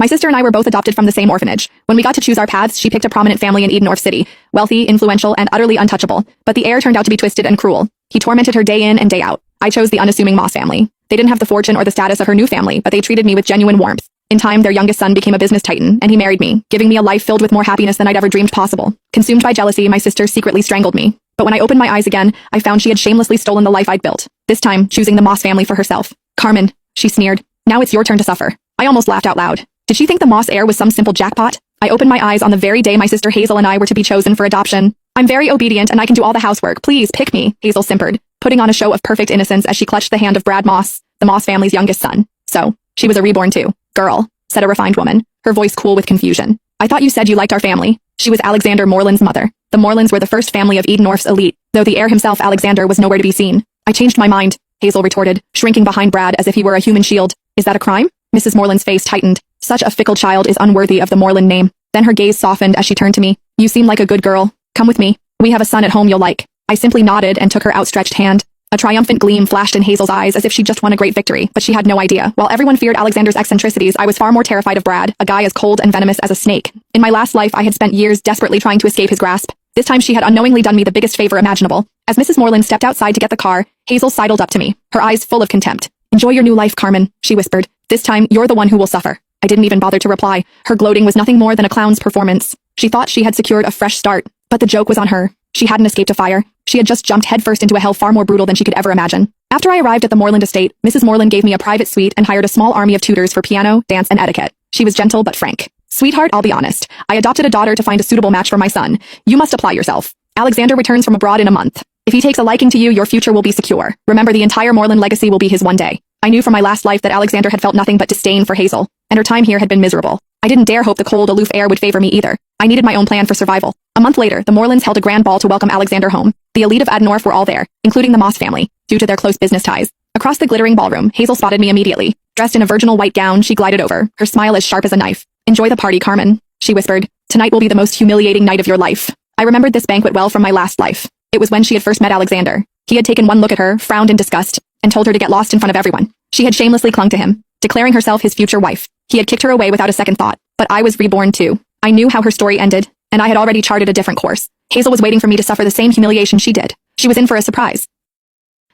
My sister and I were both adopted from the same orphanage. When we got to choose our paths, she picked a prominent family in Edenorf City, wealthy, influential, and utterly untouchable. But the heir turned out to be twisted and cruel. He tormented her day in and day out. I chose the unassuming Moss family. They didn't have the fortune or the status of her new family, but they treated me with genuine warmth. In time, their youngest son became a business titan, and he married me, giving me a life filled with more happiness than I'd ever dreamed possible. Consumed by jealousy, my sister secretly strangled me. But when I opened my eyes again, I found she had shamelessly stolen the life I'd built. This time, choosing the Moss family for herself. Carmen, she sneered. Now it's your turn to suffer. I almost laughed out loud. Did she think the Moss heir was some simple jackpot? I opened my eyes on the very day my sister Hazel and I were to be chosen for adoption. I'm very obedient and I can do all the housework. Please pick me, Hazel simpered, putting on a show of perfect innocence as she clutched the hand of Brad Moss, the Moss family's youngest son. So, she was a reborn too. Girl, said a refined woman, her voice cool with confusion. I thought you said you liked our family. She was Alexander Moreland's mother. The Morelands were the first family of Edenorf's elite, though the heir himself, Alexander, was nowhere to be seen. I changed my mind, Hazel retorted, shrinking behind Brad as if he were a human shield. Is that a crime? Mrs. Moreland's face tightened. Such a fickle child is unworthy of the Moreland name. Then her gaze softened as she turned to me. You seem like a good girl. Come with me. We have a son at home you'll like. I simply nodded and took her outstretched hand. A triumphant gleam flashed in Hazel's eyes as if she just won a great victory, but she had no idea. While everyone feared Alexander's eccentricities, I was far more terrified of Brad, a guy as cold and venomous as a snake. In my last life, I had spent years desperately trying to escape his grasp. This time she had unknowingly done me the biggest favor imaginable. As Mrs. Moreland stepped outside to get the car, Hazel sidled up to me, her eyes full of contempt. Enjoy your new life, Carmen, she whispered. This time, you're the one who will suffer. I didn't even bother to reply. Her gloating was nothing more than a clown's performance. She thought she had secured a fresh start, but the joke was on her. She hadn't escaped a fire. She had just jumped headfirst into a hell far more brutal than she could ever imagine. After I arrived at the Moreland estate, Mrs. Moreland gave me a private suite and hired a small army of tutors for piano, dance, and etiquette. She was gentle but frank. Sweetheart, I'll be honest. I adopted a daughter to find a suitable match for my son. You must apply yourself. Alexander returns from abroad in a month. If he takes a liking to you, your future will be secure. Remember, the entire Moreland legacy will be his one day. I knew from my last life that Alexander had felt nothing but disdain for Hazel, and her time here had been miserable. I didn't dare hope the cold, aloof heir would favor me either. I needed my own plan for survival. A month later, the Morelands held a grand ball to welcome Alexander home. The elite of Edenorf were all there, including the Moss family, due to their close business ties. Across the glittering ballroom, Hazel spotted me immediately. Dressed in a virginal white gown, she glided over, her smile as sharp as a knife. Enjoy the party, Carmen, she whispered. Tonight will be the most humiliating night of your life. I remembered this banquet well from my last life. It was when she had first met Alexander. He had taken one look at her, frowned in disgust, and told her to get lost in front of everyone. She had shamelessly clung to him, declaring herself his future wife. He had kicked her away without a second thought, but I was reborn too. I knew how her story ended, and I had already charted a different course. Hazel was waiting for me to suffer the same humiliation she did. She was in for a surprise.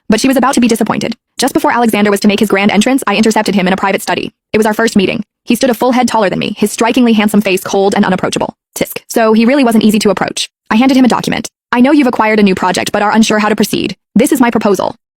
But she was about to be disappointed. Just before Alexander was to make his grand entrance, I intercepted him in a private study. It was our first meeting. He stood a full head taller than me, his strikingly handsome face cold and unapproachable. Tisk. So he really wasn't easy to approach. I handed him a document. I know you've acquired a new project but are unsure how to proceed. This is my proposal.